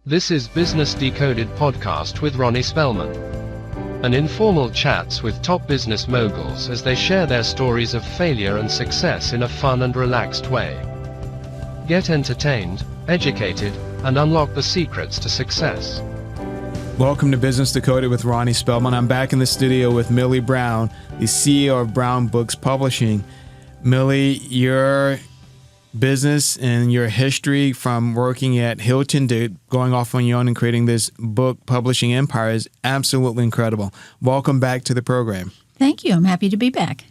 This is Business Decoded podcast with Ronnie Spellman. An informal chats with top business moguls as they share their stories of failure and success in a fun and relaxed way. Get entertained, educated, and unlock the secrets to success. Welcome to Business Decoded with Ronnie Spellman. I'm back in the studio with Milli Brown, the CEO of Brown Books Publishing. Milli, your business and your history from working at Hilton to going off on your own and creating this book publishing empire is absolutely incredible. Welcome back to the program. Thank you. I'm happy to be back.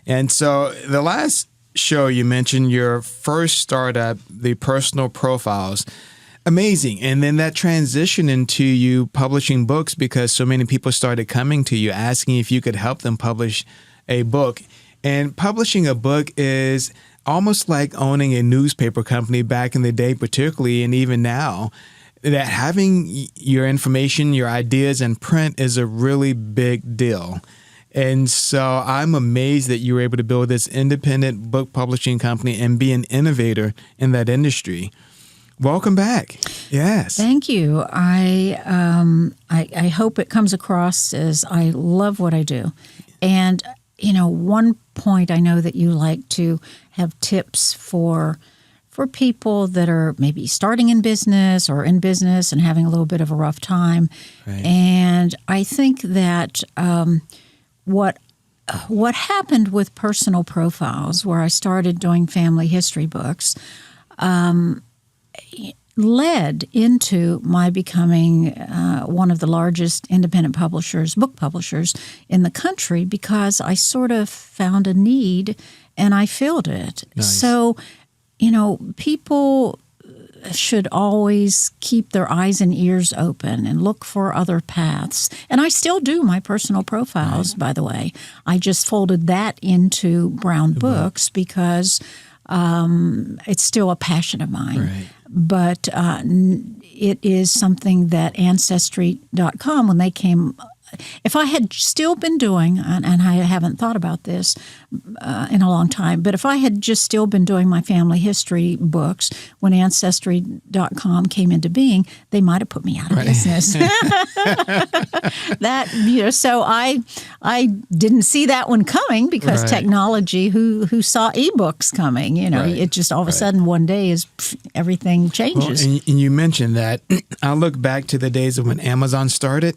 And so the last show you mentioned your first startup, the personal profiles. Amazing. And then that transition into you publishing books because so many people started coming to you asking if you could help them publish a book. And publishing a book is almost like owning a newspaper company back in the day, particularly, and even now, that having your information, your ideas in print is a really big deal. And so I'm amazed that you were able to build this independent book publishing company and be an innovator in that industry. Welcome back. Yes. Thank you. I hope it comes across as I love what I do. And, you know, one point I know that you like to have tips for people that are maybe starting in business or in business and having a little bit of a rough time. Right. And I think that what happened with personal profiles, where I started doing family history books, led into my becoming one of the largest independent publishers, book publishers in the country, because I sort of found a need and I filled it. Nice. So, you know, people should always keep their eyes and ears open and look for other paths. And I still do my personal profiles, by the way. I just folded that into Brown Books because it's still a passion of mine. Right. But it is something that Ancestry.com, when they came, if I had still been doing, and I haven't thought about this in a long time, but if I had just still been doing my family history books when Ancestry.com came into being, they might have put me out of business. That, you know, so I didn't see that one coming because technology, who saw ebooks coming, you know, it just all of a sudden one day everything changes. Well, and you mentioned that. I look back to the days of when Amazon started.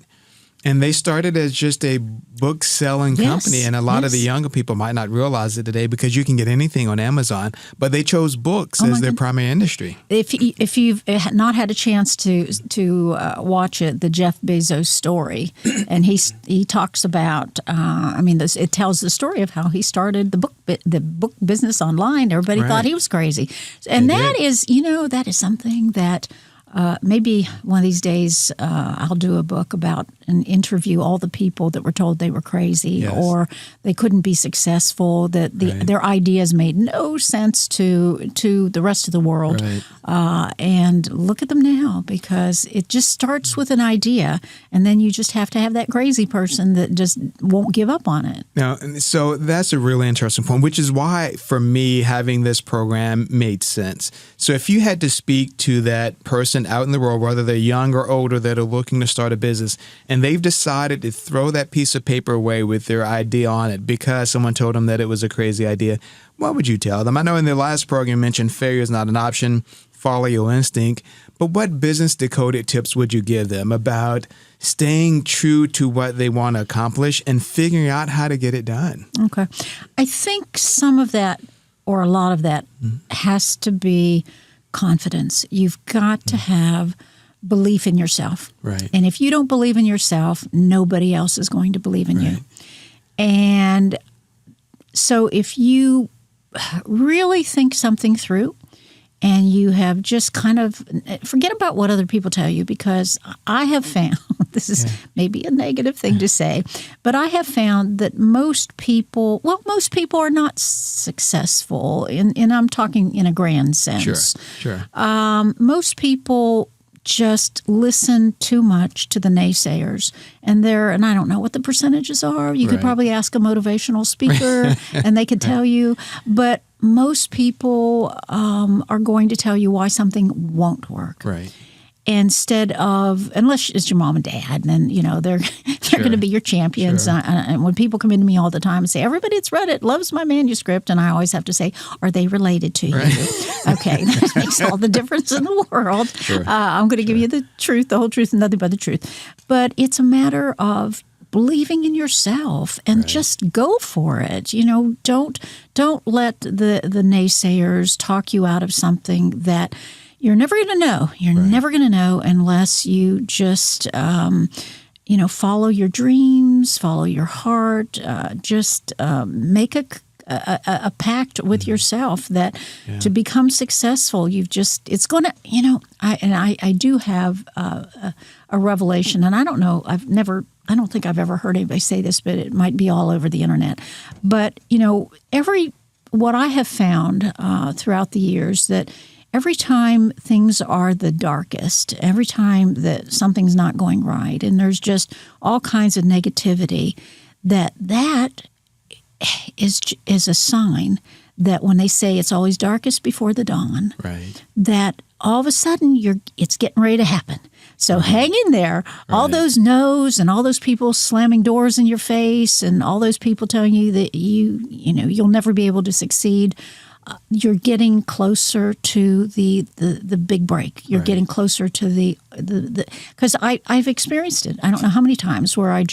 And they started as just a book selling company. And a lot of the younger people might not realize it today because you can get anything on Amazon. But they chose books as their primary industry. If you've not had a chance to watch it, the Jeff Bezos story, and he talks about, it tells the story of how he started the book business online. Everybody thought he was crazy. And that is something that maybe one of these days I'll do a book about and interview all the people that were told they were crazy or they couldn't be successful, that their ideas made no sense to the rest of the world. And look at them now, because it just starts with an idea, and then you just have to have that crazy person that just won't give up on it. Now, so that's a really interesting point, which is why, for me, having this program made sense. So if you had to speak to that person out in the world, whether they're young or older, that are looking to start a business, and they've decided to throw that piece of paper away with their idea on it because someone told them that it was a crazy idea, what would you tell them? I know in the last program you mentioned failure is not an option, follow your instinct, but what Business Decoded tips would you give them about staying true to what they want to accomplish and figuring out how to get it done? Okay. I think some of that, or a lot of that, has to be confidence. You've got to have belief in yourself. Right. And if you don't believe in yourself, nobody else is going to believe in you. And so if you really think something through and you have just kind of forget about what other people tell you, because I have found, this is maybe a negative thing to say, but I have found that most people are not successful, and I'm talking in a grand sense. Sure. Most people just listen too much to the naysayers. And I don't know what the percentages are. You could probably ask a motivational speaker and they could tell you. But most people are going to tell you why something won't work. Right. instead of, unless it's your mom and dad, and then, they're going to be your champions. Sure. And when people come into me all the time and say, everybody that's read it loves my manuscript, and I always have to say, are they related to you? Okay, that makes all the difference in the world. Sure. I'm going to give you the truth, the whole truth, and nothing but the truth. But it's a matter of believing in yourself and just go for it. Don't let the naysayers talk you out of something that you're never going to know. You're never going to know unless you just, follow your dreams, follow your heart, just make a pact with yourself that to become successful, it's going to, I do have a revelation, and I don't know, I don't think I've ever heard anybody say this, but it might be all over the internet. But, what I have found throughout the years, that every time things are the darkest, every time that something's not going right, and there's just all kinds of negativity, that is a sign that when they say it's always darkest before the dawn, that all of a sudden it's getting ready to happen. So hang in there. All those no's and all those people slamming doors in your face and all those people telling you that you'll never be able to succeed. You're getting closer to the big break. You're getting closer to the because I've experienced it. I don't know how many times where I've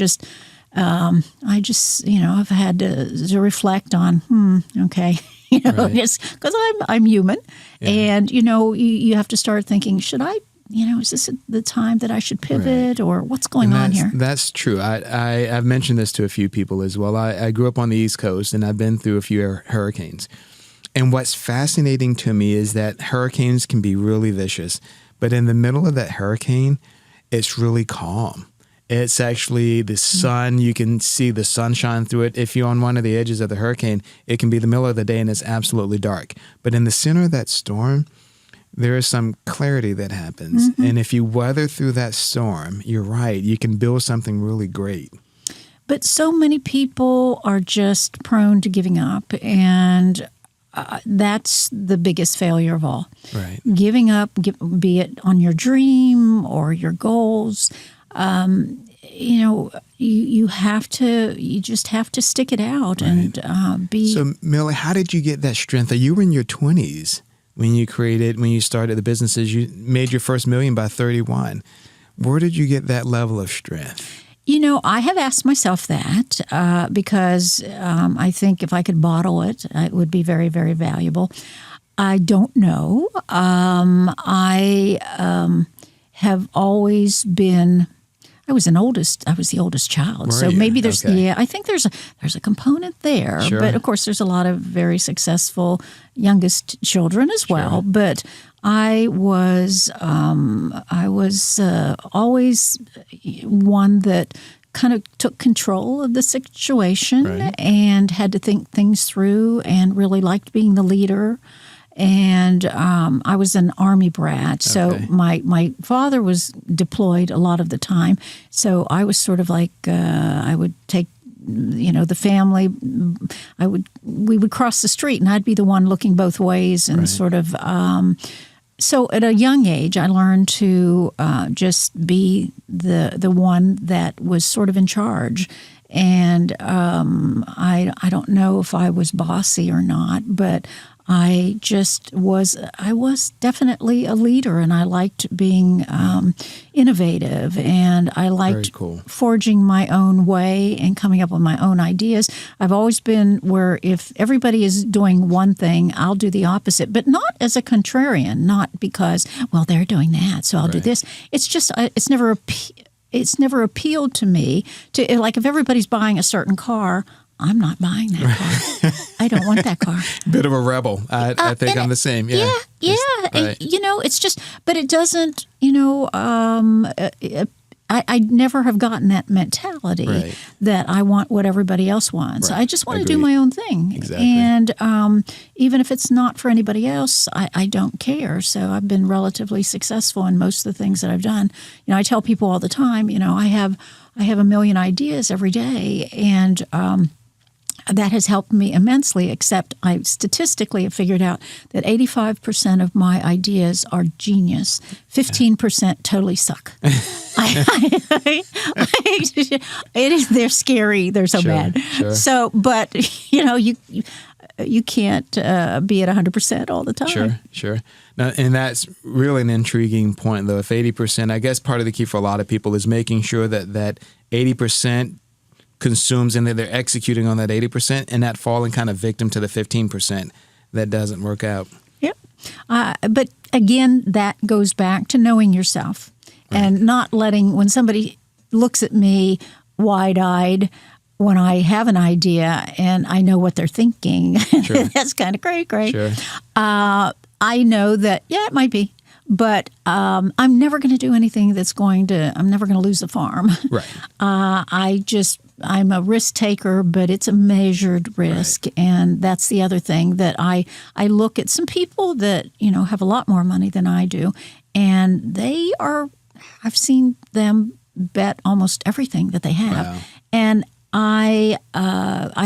had to reflect on, okay, just because I'm human, and you have to start thinking, should I, is this the time that I should pivot, or what's going on here? That's true. I've mentioned this to a few people as well. I grew up on the East Coast, and I've been through a few hurricanes. And what's fascinating to me is that hurricanes can be really vicious, but in the middle of that hurricane, it's really calm. It's actually the sun. You can see the sunshine through it. If you're on one of the edges of the hurricane, it can be the middle of the day and it's absolutely dark. But in the center of that storm, there is some clarity that happens. And if you weather through that storm, you're right, you can build something really great. But so many people are just prone to giving up, and that's the biggest failure of all. Right. Giving up, be it on your dream or your goals. You just have to stick it out and be. So, Millie, how did you get that strength? You were in your 20s when you started the businesses. You made your first $1 million by 31. Where did you get that level of strength? I have asked myself that because I think if I could bottle it, it would be very, very valuable. I don't know. I have always been. I was the oldest child, so maybe there's I think there's a component there. Sure. But of course, there's a lot of very successful youngest children as well. But I was always one that kind of took control of the situation and had to think things through, and really liked being the leader. And I was an Army brat, so my father was deployed a lot of the time. So I was sort of like I would take, the family. We would cross the street, and I'd be the one looking both ways, and sort of. So at a young age, I learned to just be the one that was sort of in charge. And I don't know if I was bossy or not, but I was definitely a leader, and I liked being innovative, and I liked forging my own way and coming up with my own ideas. I've always been where if everybody is doing one thing, I'll do the opposite, but not as a contrarian, not because, well, they're doing that, so I'll do this. It's just, it's never appealed to me to, like, if everybody's buying a certain car, I'm not buying that car. I don't want that car. Bit of a rebel. I think I'm the same. Yeah. It's just, but it doesn't, I never have gotten that mentality that I want what everybody else wants. I just want to do my own thing. Exactly. And even if it's not for anybody else, I don't care. So I've been relatively successful in most of the things that I've done. I tell people all the time, I have a million ideas every day, and that has helped me immensely, except I statistically have figured out that 85% of my ideas are genius. 15% totally suck. They're scary. They're so bad. Sure. So, but, you can't be at 100% all the time. Sure. Now, and that's really an intriguing point, though. If 80%, I guess part of the key for a lot of people is making sure that 80% consumes and that they're executing on that 80% and not falling kind of victim to the 15% that doesn't work out. Yep. But again, that goes back to knowing yourself and not letting, when somebody looks at me wide-eyed, when I have an idea and I know what they're thinking, that's kind of great. Sure. I know that, it might be. But I'm never going to do anything I'm never going to lose the farm. Right. I'm a risk taker, but it's a measured risk. Right. And that's the other thing that I look at some people that, have a lot more money than I do. And I've seen them bet almost everything that they have. Wow. And I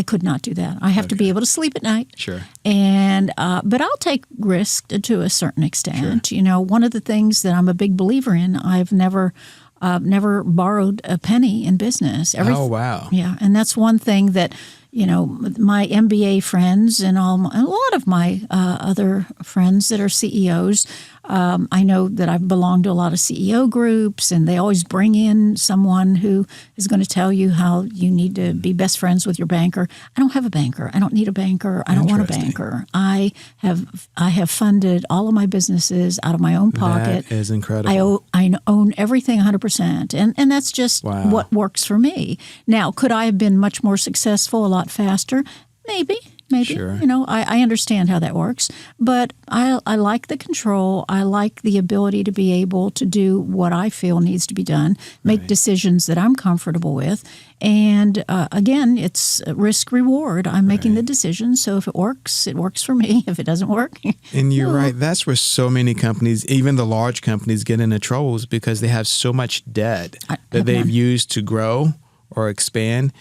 could not do that. I have to be able to sleep at night. Sure. And but I'll take risk to a certain extent. Sure. One of the things that I'm a big believer in, I've never borrowed a penny in business. Oh, wow. Yeah, and that's one thing that my MBA friends and a lot of my other friends that are CEOs. I know that I've belonged to a lot of CEO groups, and they always bring in someone who is going to tell you how you need to be best friends with your banker. I don't have a banker. I don't need a banker. I don't want a banker. I have funded all of my businesses out of my own pocket. That is incredible. I own everything 100%, and that's just what works for me. Now, could I have been much more successful a lot faster? Maybe. Sure. I understand how that works, but I like the control. I like the ability to be able to do what I feel needs to be done, make decisions that I'm comfortable with. And again, it's risk reward. I'm making the decision. So if it works for me. If it doesn't work. And you're right. That's where so many companies, even the large companies, get into troubles because they have so much debt that they've used to grow or expand.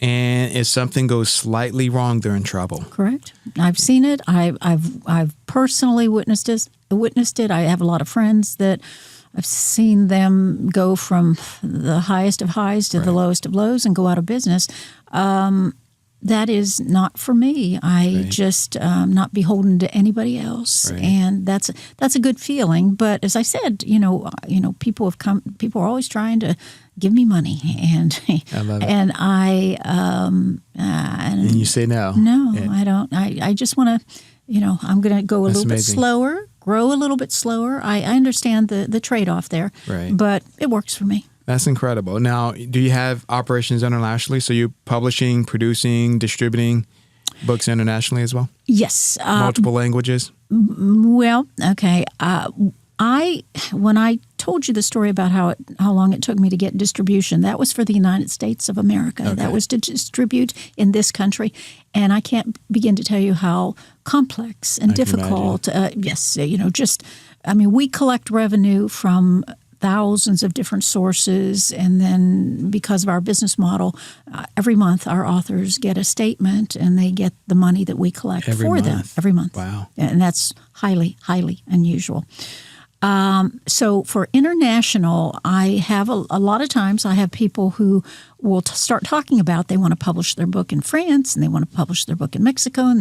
And if something goes slightly wrong, they're in trouble. Correct. I've seen it. I've personally witnessed it. I have a lot of friends that I've seen them go from the highest of highs to the lowest of lows and go out of business. That is not for me. I just not beholden to anybody else, and that's a good feeling. But as I said, people are always trying to give me money, and I love it. and and you say no. No, I don't. I just want to, I'm going to go a little bit slower, grow a little bit slower. I understand the trade-off there, but it works for me. That's incredible. Now, do you have operations internationally? So you're publishing, producing, distributing books internationally as well? Yes. Multiple languages? Well, okay. When I told you the story about how long it took me to get distribution, that was for the United States of America. Okay. That was to distribute in this country. And I can't begin to tell you how complex and difficult. We collect revenue from thousands of different sources, and then because of our business model, every month our authors get a statement and they get the money that we collect for them every month. Wow. And that's highly, highly unusual. So for international, I have a lot of times I have people who will start talking about they want to publish their book in France and they want to publish their book in Mexico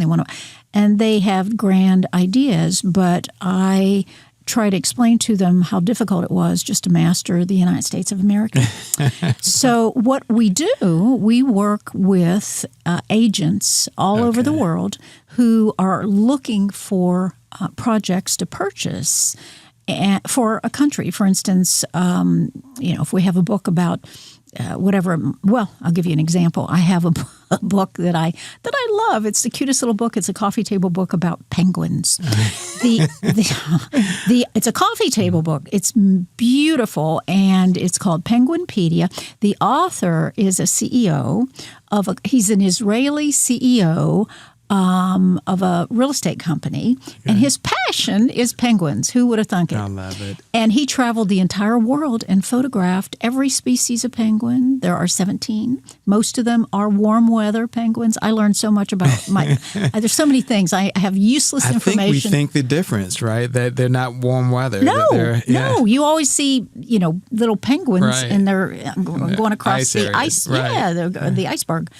and they have grand ideas, but I try to explain to them how difficult it was just to master the United States of America. So what we do, we work with agents all over the world who are looking for projects to purchase for a country. For instance, if we have a book about whatever. Well, I'll give you an example. I have a book that I love. It's the cutest little book. It's a coffee table book about penguins. It's a coffee table book. It's beautiful, and it's called Penguinpedia. The author is a CEO he's an Israeli CEO of a real estate company, and his passion is penguins. Who would have thunk it? I love it. And he traveled the entire world and photographed every species of penguin. There are 17. Most of them are warm weather penguins. I learned so much about there's so many things. I have useless information. I think we think the difference, right? That they're not warm weather. No. You always see, little penguins and they're going across the ice. Right. Yeah, the iceberg.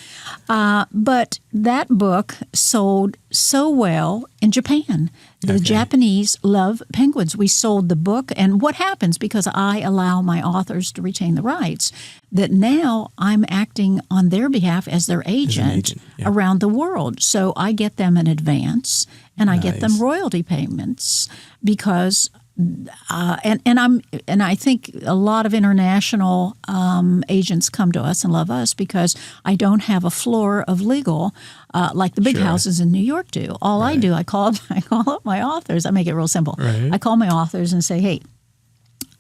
But that book sold so well in Japan. The Japanese love penguins. We sold the book, and what happens, because I allow my authors to retain the rights, that now I'm acting on their behalf as their agent, around the world. So I get them in advance, and I get them royalty payments because and I think a lot of international agents come to us and love us because I don't have a floor of legal like the big houses in New York do. All I do, I call up my authors. I make it real simple. Right. I call my authors and say, "Hey,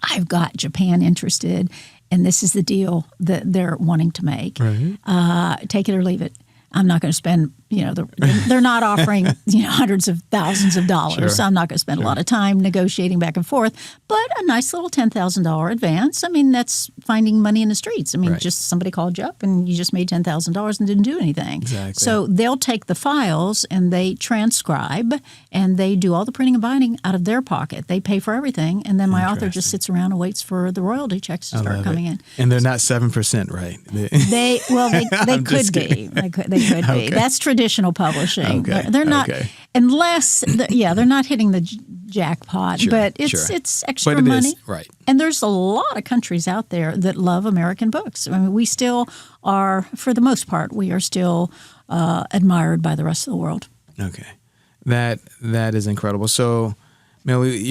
I've got Japan interested, and this is the deal that they're wanting to make. Take it or leave it. I'm not going to spend, they're not offering, hundreds of thousands of dollars. So I'm not going to spend a lot of time negotiating back and forth. But a nice little $10,000 advance. I mean, that's finding money in the streets. I mean, just somebody called you up and you just made $10,000 and didn't do anything. Exactly. So they'll take the files and they transcribe and they do all the printing and binding out of their pocket. They pay for everything. And then my author just sits around and waits for the royalty checks to start coming in. And they're not 7%, right? They could be. They could be. That's traditional publishing. They're not, unless, they're not hitting the jackpot, but it's extra money. Right. And there's a lot of countries out there that love American books. I mean, we still are, for the most part, we are still admired by the rest of the world. Okay. That is incredible. So, Milli,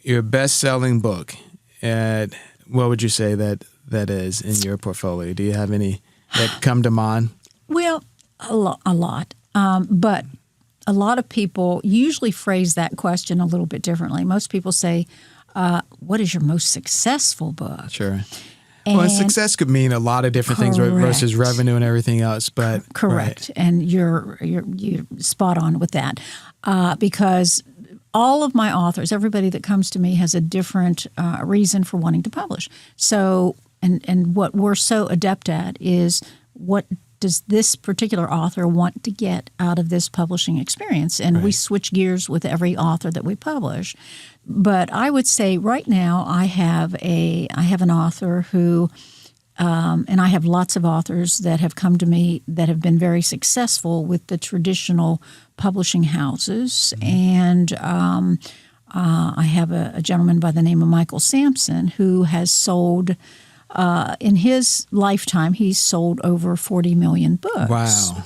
your best-selling book, what would you say that is in your portfolio? Do you have any that come to mind? Well, a lot. But a lot of people usually phrase that question a little bit differently. Most people say, what is your most successul book? Sure. Well, success could mean a lot of different things versus revenue and everything else. But correct. And you're spot on with that. Because all of my authors, everybody that comes to me has a different reason for wanting to publish. So, and what we're so adept at is what does this particular author want to get out of this publishing experience? And we switch gears with every author that we publish. But I would say right now I have an author who, and I have lots of authors that have come to me that have been very successful with the traditional publishing houses. And I have a gentleman by the name of Michael Sampson who has sold in his lifetime, he's sold over 40 million books. Wow.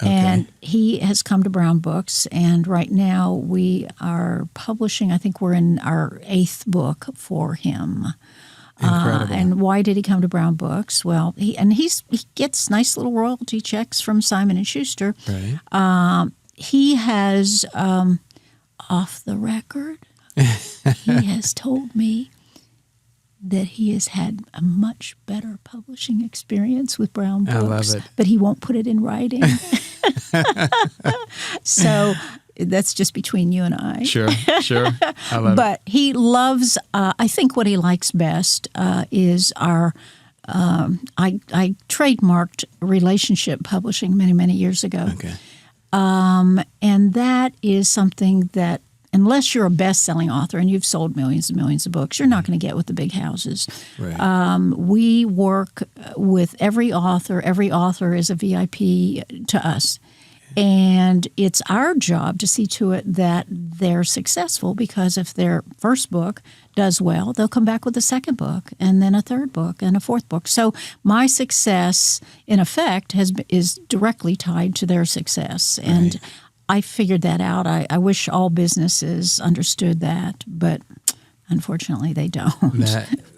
Okay. And he has come to Brown Books, and right now we are publishing, I think we're in our 8th book for him. Incredible. And why did he come to Brown Books? Well, he gets nice little royalty checks from Simon & Schuster. Right. He has, off the record, he has told me that he has had a much better publishing experience with Brown Books. I love it. But he won't put it in writing. So that's just between you and I. Sure. I love it. But he loves, I think what he likes best is our, I trademarked relationship publishing many, many years ago. Okay. And that is something that, unless you're a best-selling author and you've sold millions and millions of books, you're not going to get with the big houses. Right. We work with every author. Every author is a VIP to us. And it's our job to see to it that they're successful, because if their first book does well, they'll come back with a second book and then a third book and a fourth book. So my success, in effect, is directly tied to their success. And I figured that out. I wish all businesses understood that, but unfortunately they don't.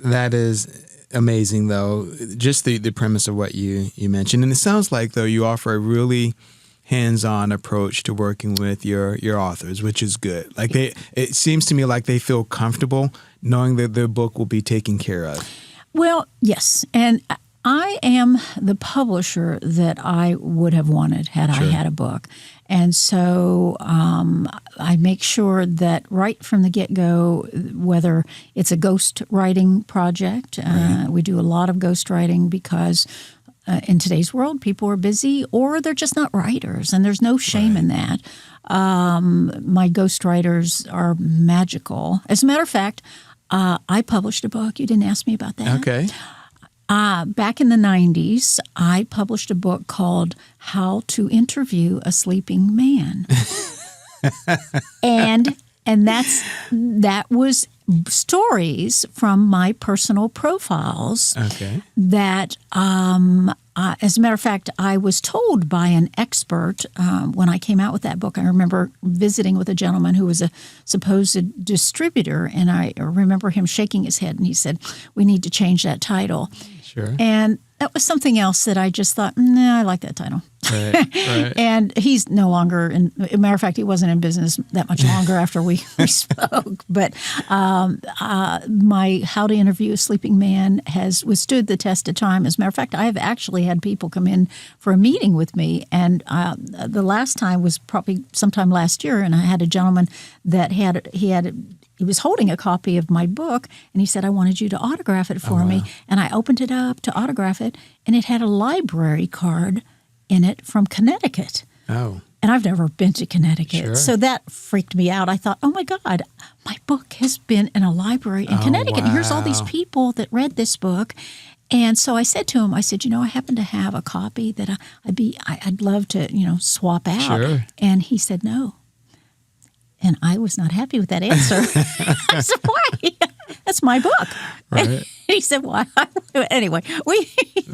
That is amazing, though. Just the premise of what you mentioned. And it sounds like, though, you offer a really hands-on approach to working with your authors, which is good. Like it seems to me like they feel comfortable knowing that their book will be taken care of. Well, yes. And I am the publisher that I would have wanted had I had a book. And so I make sure that right from the get-go, whether it's a ghost writing project, we do a lot of ghost writing because in today's world, people are busy or they're just not writers, and there's no shame in that. My ghostwriters are magical. As a matter of fact, I published a book. You didn't ask me about that. Okay. Back in the 90s, I published a book called How to Interview a Sleeping Man. and that was stories from my personal profiles that, as a matter of fact, I was told by an expert when I came out with that book. I remember visiting with a gentleman who was a supposed distributor, and I remember him shaking his head, and he said, "We need to change that title." Sure. And that was something else that I just thought, I like that title. Right. And he's no longer in. As a matter of fact, he wasn't in business that much longer after we spoke. But my How to Interview a Sleeping Man has withstood the test of time. As a matter of fact, I have actually had people come in for a meeting with me, and the last time was probably sometime last year, and I had a gentleman that he was holding a copy of my book, and he said, "I wanted you to autograph it for me." And I opened it up to autograph it, and it had a library card in it from Connecticut. Oh. And I've never been to Connecticut. Sure. So that freaked me out. I thought, oh, my God, my book has been in a library in Connecticut. Wow. And here's all these people that read this book. And so I said to him, I happen to have a copy that I'd love to, swap out. Sure. And he said, no. And I was not happy with that answer. I said, why? That's my book. Right. And he said, why? Anyway,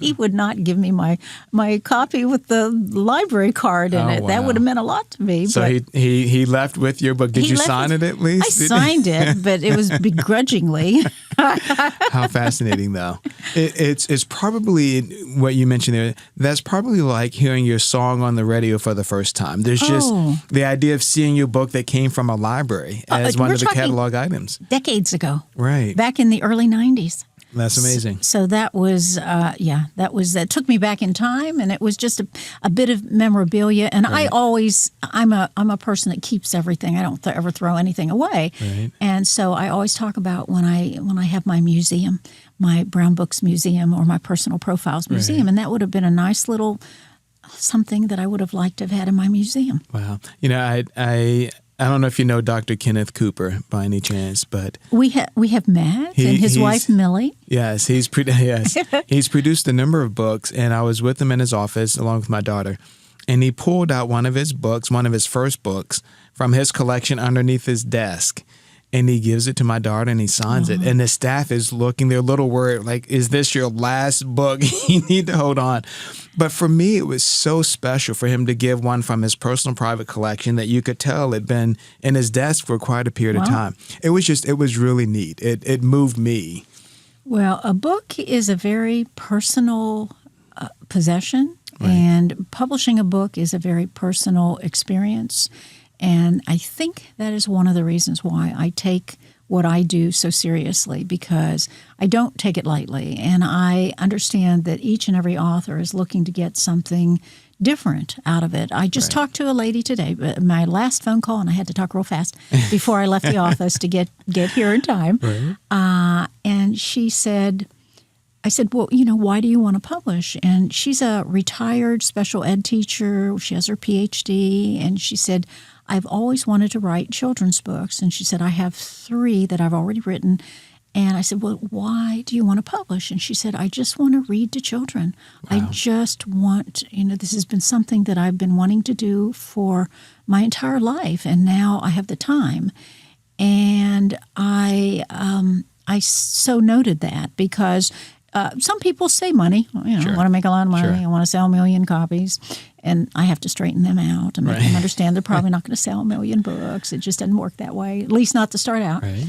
he would not give me my copy with the library card in it. Wow. That would have meant a lot to me. So but he left with your book. Did you sign it at least? I signed it, but it was begrudgingly. How fascinating, though. It's probably what you mentioned there. That's probably like hearing your song on the radio for the first time. There's just the idea of seeing your book that came from a library as one of the catalog items. Decades ago. Right. Back in the early 90s. That's amazing. So that was, that took me back in time, and it was just a bit of memorabilia. And right. I'm a person that keeps everything. I don't ever throw anything away. Right. And so I always talk about when I have my museum, my Brown Books Museum or my Personal Profiles Museum, and that would have been a nice little something that I would have liked to have had in my museum. Wow. I don't know if you know Dr. Kenneth Cooper by any chance, but we have met and his wife Milli. Yes, he's produced a number of books, and I was with him in his office along with my daughter, and he pulled out one of his first books from his collection underneath his desk. And he gives it to my daughter, and he signs it. And the staff is looking, they're a little worried, like, is this your last book? You need to hold on. But for me, it was so special for him to give one from his personal private collection that you could tell had been in his desk for quite a period of time. It was really neat. It moved me. Well, a book is a very personal possession, and publishing a book is a very personal experience. And I think that is one of the reasons why I take what I do so seriously, because I don't take it lightly. And I understand that each and every author is looking to get something different out of it. I just talked to a lady today, my last phone call, and I had to talk real fast before I left the office to get here in time. Right. And she said, I said, well, why do you want to publish? And she's a retired special ed teacher. She has her PhD. And she said, I've always wanted to write children's books. And she said, I have 3 that I've already written. And I said, well, why do you want to publish? And she said, I just want to read to children. Wow. I just want, this has been something that I've been wanting to do for my entire life. And now I have the time. And I so noted that because some people say money. I want to make a lot of money. I want to sell 1 million copies. And I have to straighten them out and make them understand they're probably not going to sell 1 million books. It just doesn't work that way, at least not to start out. Right.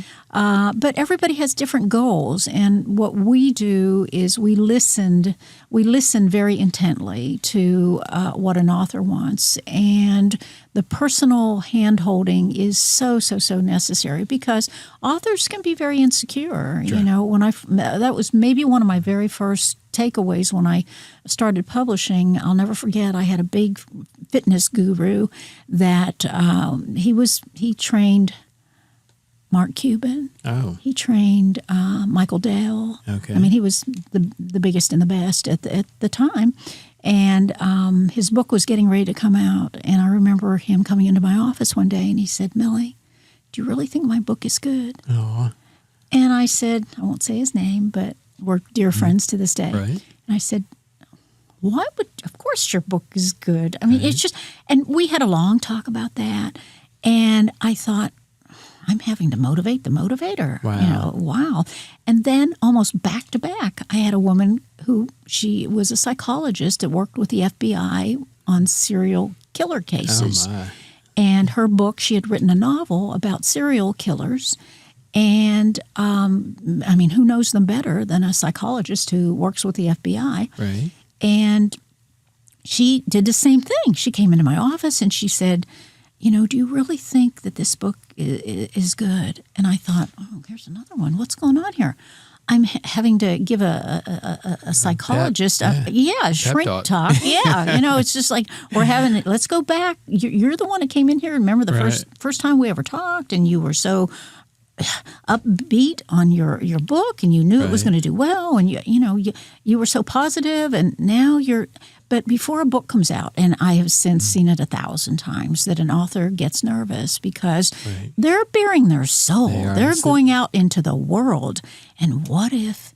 But everybody has different goals. And what we do is we listen very intently to what an author wants. And the personal hand-holding is so necessary because authors can be very insecure. Sure. That was maybe one of my very first takeaways when I started publishing, I'll never forget, I had a big fitness guru that he trained Mark Cuban. Oh. He trained Michael Dell. Okay. I mean, he was the biggest and the best at the time. And his book was getting ready to come out. And I remember him coming into my office one day and he said, "Millie, do you really think my book is good?" Oh. And I said, I won't say his name, but we're dear friends to this day. Right. And I said, of course your book is good. I mean, it's just, and we had a long talk about that. And I thought, I'm having to motivate the motivator. Wow. Wow. And then almost back to back, I had a woman who, she was a psychologist that worked with the FBI on serial killer cases. Oh, my. And her book, she had written a novel about serial killers. And, I mean, who knows them better than a psychologist who works with the FBI? Right. And she did the same thing. She came into my office and she said, "Do you really think that this book is good?" And I thought, oh, there's another one. What's going on here? I'm having to give a psychologist a shrink talk. Yeah, it's just like we're having it. Let's go back. You're the one that came in here. Remember the first time we ever talked, and you were so upbeat on your book, and you knew it was going to do well, and you were so positive, and now you're. But before a book comes out, and I have since seen it 1,000 times, that an author gets nervous because they're bearing their soul. They're going out into the world, and what if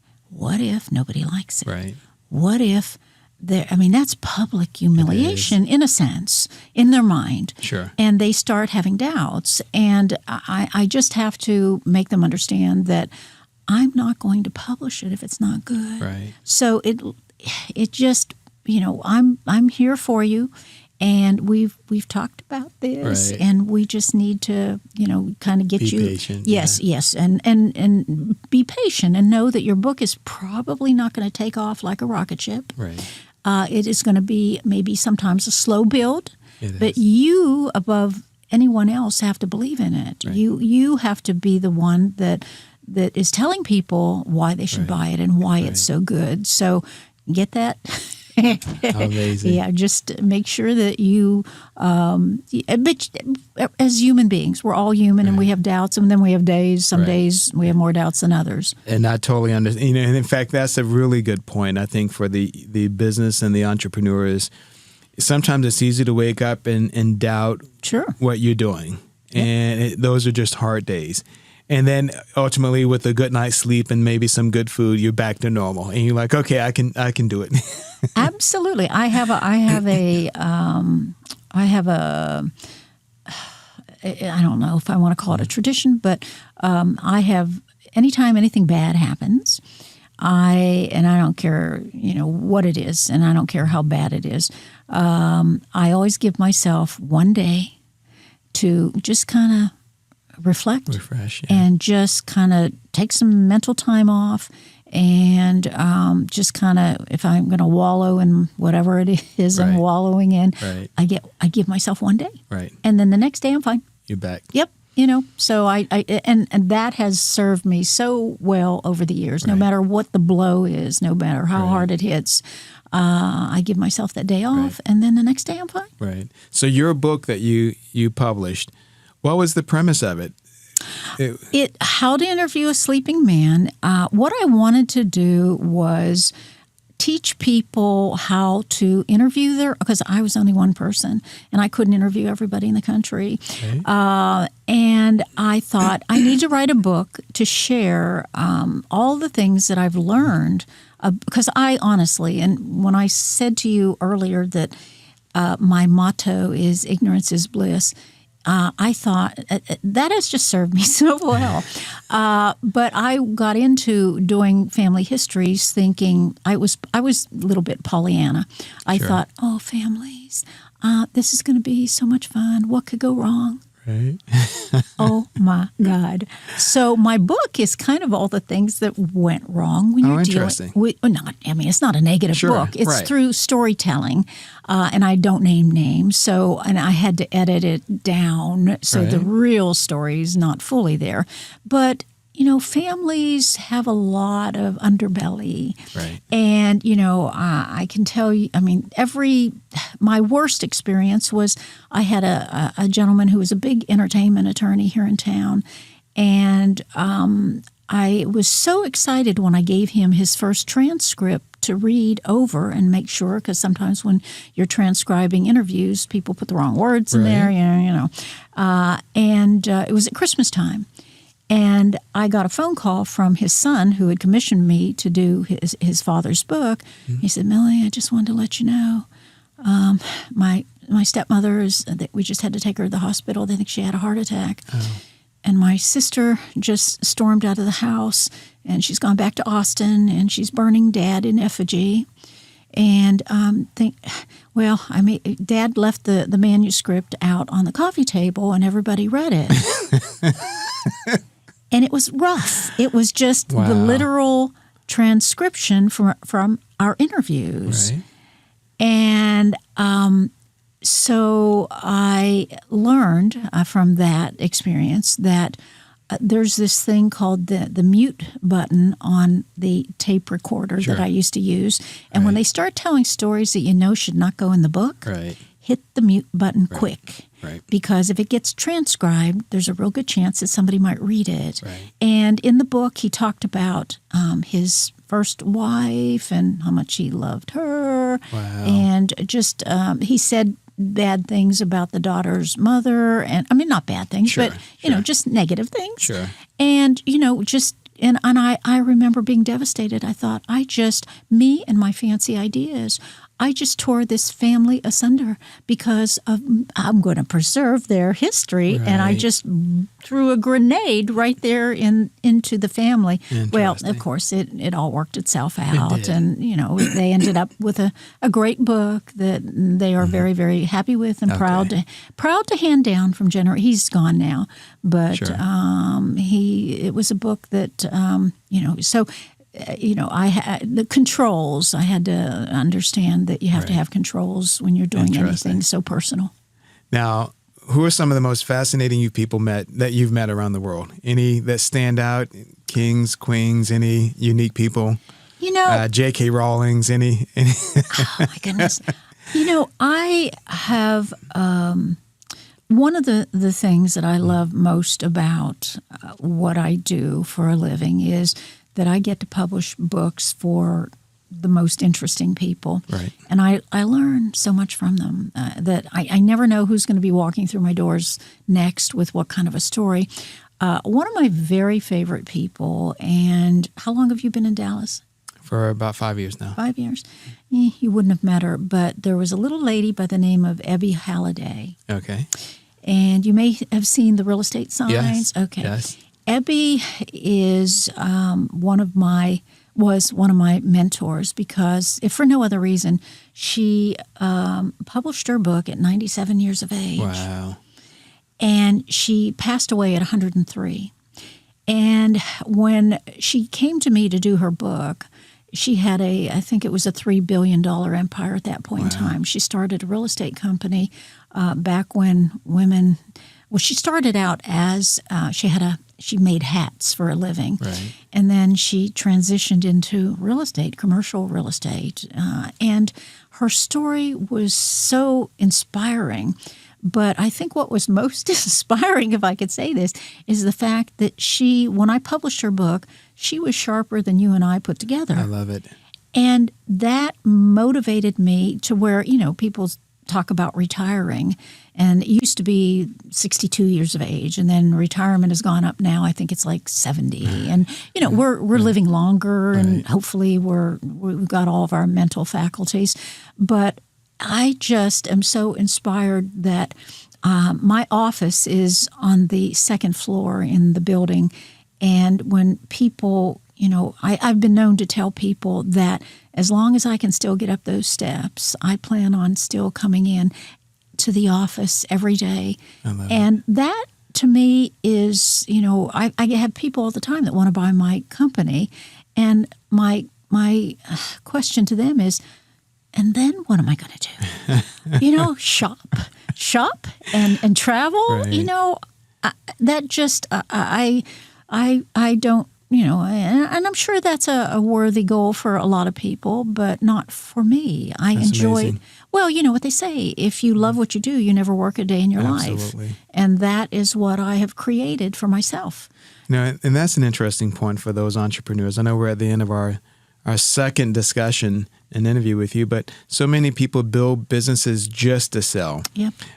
nobody likes it? Right. What if that's public humiliation in a sense, in their mind. Sure. And they start having doubts. And I just have to make them understand that I'm not going to publish it if it's not good. Right. So it just, I'm here for you. And we've talked about this, and we just need to, kind of get be you. Patient, yes, and be patient, and know that your book is probably not going to take off like a rocket ship. Right. It is going to be maybe sometimes a slow build, but is. you, above anyone else, have to believe in it. Right. You have to be the one that is telling people why they should buy it and why it's so good. So get that. Amazing. Yeah, just make sure that you, but as human beings, we're all human and we have doubts, and then we have days. Some days we have more doubts than others. And I totally understand. And in fact, that's a really good point, I think, for the business and the entrepreneurs. Sometimes it's easy to wake up and doubt what you're doing. And those are just hard days. And then ultimately, with a good night's sleep and maybe some good food, you're back to normal, and you're like, okay, I can do it. Absolutely, I have a I don't know if I want to call it a tradition, but I have, anytime anything bad happens, I don't care what it is, and I don't care how bad it is. I always give myself one day to just kind of refresh, and just kind of take some mental time off, and just kind of, if I'm going to wallow in whatever it is I'm wallowing in, I give myself one day, and then the next day I'm fine. You're back. Yep. So I that has served me so well over the years. No matter what the blow is, no matter how hard it hits, I give myself that day off, and then the next day I'm fine. Right. So your book that you published, what was the premise of it? How to Interview a Sleeping Man. What I wanted to do was teach people how to interview because I was only one person and I couldn't interview everybody in the country. And I thought I need to write a book to share all the things that I've learned, because I honestly, and when I said to you earlier that my motto is ignorance is bliss, I thought that has just served me so well. But I got into doing family histories thinking I was a little bit Pollyanna. I thought, oh, families, this is going to be so much fun. What could go wrong? Right. Oh, my God. So my book is kind of all the things that went wrong when you're interesting. It's not a negative book. It's through storytelling, and I don't name names. And I had to edit it down so the real story is not fully there. But families have a lot of underbelly. Right. And, I can tell you, my worst experience was I had a gentleman who was a big entertainment attorney here in town. And I was so excited when I gave him his first transcript to read over and make sure, because sometimes when you're transcribing interviews, people put the wrong words in there, and it was at Christmas time. And I got a phone call from his son who had commissioned me to do his father's book. Mm-hmm. He said, Millie, I just wanted to let you know, my stepmother we just had to take her to the hospital. They think she had a heart attack. Oh. And my sister just stormed out of the house, and she's gone back to Austin, and she's burning Dad in effigy. And Dad left the manuscript out on the coffee table, and everybody read it. And it was rough. It was just the literal transcription from our interviews. Right. And so I learned from that experience that there's this thing called the mute button on the tape recorder that I used to use. And when they start telling stories that should not go in the book, hit the mute button quick. Right. Because if it gets transcribed, there's a real good chance that somebody might read it. Right. And in the book, he talked about his first wife and how much he loved her. Wow. And just he said bad things about the daughter's mother, and not bad things, but just negative things. Sure. And and I remember being devastated. I thought, me and my fancy ideas, I just tore this family asunder because I'm going to preserve their history, and I just threw a grenade right there into the family. Well, of course, it all worked itself out, and they ended up with a great book that they are very, very happy with and proud to hand down from generation. He's gone now, but it was a book that so. I had the controls. I had to understand that you have to have controls when you're doing anything so personal. Now, who are some of the most fascinating that you've met around the world? Any that stand out? Kings, queens, any unique people? J.K. Rowling's, any? Oh, my goodness. I have one of the things that I love most about what I do for a living is that I get to publish books for the most interesting people. Right. And I learn so much from them that I never know who's going to be walking through my doors next with what kind of a story. One of my very favorite people, and how long have you been in Dallas? For about 5 years now. 5 years. You wouldn't have met her, but there was a little lady by the name of Ebby Halliday. Okay. And you may have seen the real estate signs. Yes. Okay. Yes. Ebby is one of my mentors because, if for no other reason, she published her book at 97 years of age. Wow. And she passed away at 103. And when she came to me to do her book, she had I think it was a $3 billion empire at that point in time. She started a real estate company back when women, she started out as, she made hats for a living. Right. And then she transitioned into real estate, commercial real estate. And her story was so inspiring. But I think what was most inspiring, if I could say this, is the fact that when I published her book, she was sharper than you and I put together. I love it. And that motivated me to where, people talk about retiring. And it used to be 62 years of age, and then retirement has gone up now. I think it's like 70. And, we're living longer, and hopefully we've got all of our mental faculties. But I just am so inspired that my office is on the second floor in the building. And when people, I've been known to tell people that as long as I can still get up those steps, I plan on still coming in to the office every day. And that to me is, I have people all the time that want to buy my company. And my question to them is, and then what am I going to do? Shop and travel, right. That just, I don't, and I'm sure that's a worthy goal for a lot of people, but not for me. I That's enjoy, amazing. well, you know what they say, if you love what you do, you never work a day in your Absolutely. life. And that is what I have created for myself. And that's an interesting point for those entrepreneurs. I know we're at the end of our second discussion and interview with you, but so many people build businesses just to sell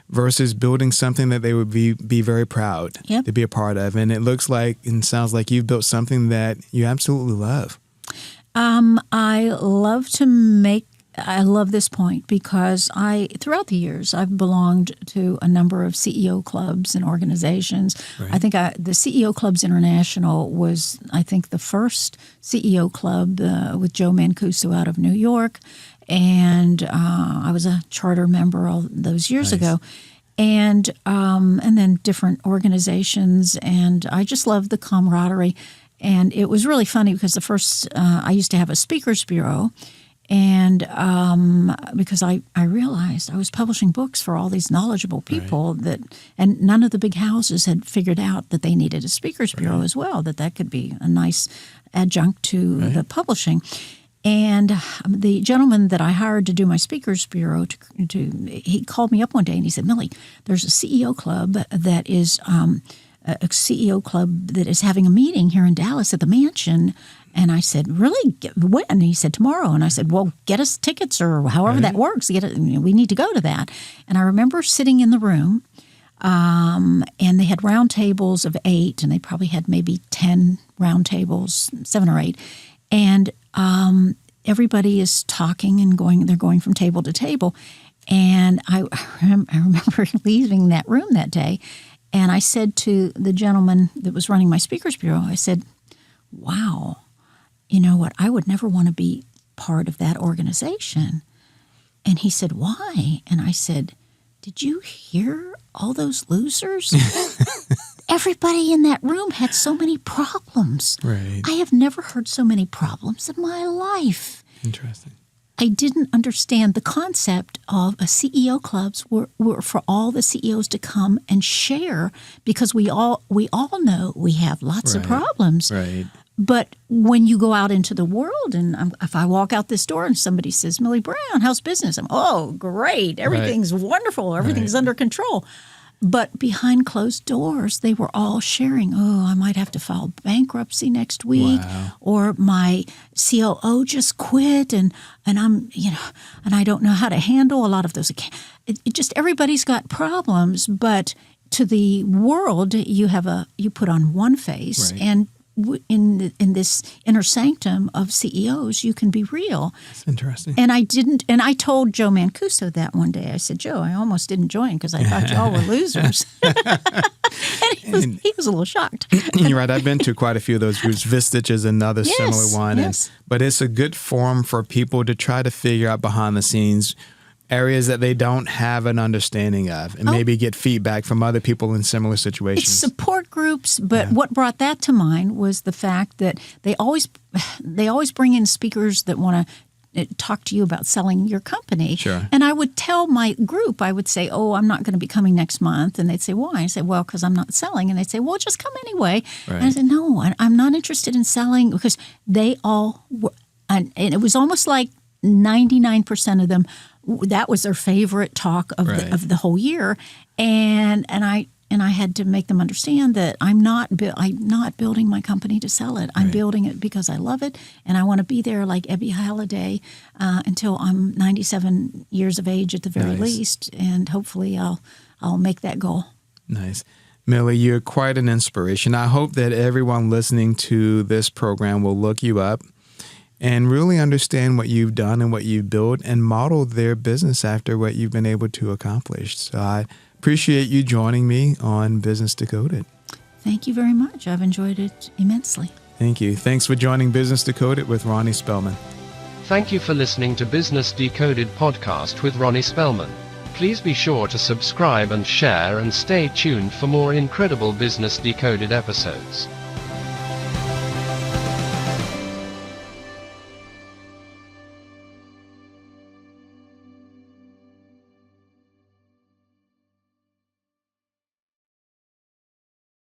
versus building something that they would be very proud to be a part of. And it looks like and sounds like you've built something that you absolutely love. I love this point because throughout the years, I've belonged to a number of CEO clubs and organizations. Right. I think the CEO Clubs International was, I think, the first CEO club with Joe Mancuso out of New York. And I was a charter member all those years ago. And then different organizations. And I just love the camaraderie. And it was really funny because the first, I used to have a speakers bureau. And because I realized I was publishing books for all these knowledgeable people and none of the big houses had figured out that they needed a speakers bureau as well, that could be a nice adjunct to the publishing. And the gentleman that I hired to do my speakers bureau, he called me up one day and he said, "Millie, there's a CEO club that is a CEO club that is having a meeting here in Dallas at the mansion." And I said, "Really? When?" And he said, "Tomorrow." And I said, "Well, get us tickets or however that works. We need to go to that." And I remember sitting in the room, and they had round tables of 8, and they probably had maybe 10 round tables, 7 or 8. And everybody is talking and they're going from table to table. And I remember leaving that room that day, and I said to the gentleman that was running my speakers bureau, I said, "Wow. You know what? I would never want to be part of that organization." And he said, "Why?" And I said, "Did you hear all those losers?" Everybody in that room had so many problems. Right. I have never heard so many problems in my life. Interesting. I didn't understand the concept of a CEO clubs were for all the CEOs to come and share, because we all know we have lots of problems. Right. But when you go out into the world, and if I walk out this door and somebody says, "Milli Brown, how's business?" I'm, "Oh, great. Everything's wonderful. Everything's under control." But behind closed doors, they were all sharing, "Oh, I might have to file bankruptcy next week," or "My COO just quit, and I'm, and I don't know how to handle a lot of those." Just everybody's got problems, but to the world, you put on one face, and in this inner sanctum of CEOs, you can be real. That's interesting. And I told Joe Mancuso that one day. I said, "Joe, I almost didn't join because I thought y'all were losers." And he was a little shocked. You're right. I've been to quite a few of those groups. Vistage is another similar one. Yes. But it's a good forum for people to try to figure out behind the scenes areas that they don't have an understanding of, and maybe get feedback from other people in similar situations. It's support groups, but what brought that to mind was the fact that they always bring in speakers that want to talk to you about selling your company. Sure. And I would tell my group, I would say, "Oh, I'm not going to be coming next month." And they'd say, "Why?" I say, "Well, because I'm not selling." And they'd say, "Well, just come anyway." Right. And I said, "No, I'm not interested in selling," because they all were, and it was almost like 99% of them, that was their favorite talk of the whole year. And I had to make them understand that I'm not building my company to sell it. I'm building it because I love it, and I want to be there like Ebby Halliday until I'm 97 years of age at the very least, and hopefully I'll make that goal. Nice. Millie, you're quite an inspiration. I hope that everyone listening to this program will look you up and really understand what you've done and what you've built, and model their business after what you've been able to accomplish. So I appreciate you joining me on Business Decoded. Thank you very much. I've enjoyed it immensely. Thank you. Thanks for joining Business Decoded with Ronnie Spellman. Thank you for listening to Business Decoded podcast with Ronnie Spellman. Please be sure to subscribe and share, and stay tuned for more incredible Business Decoded episodes.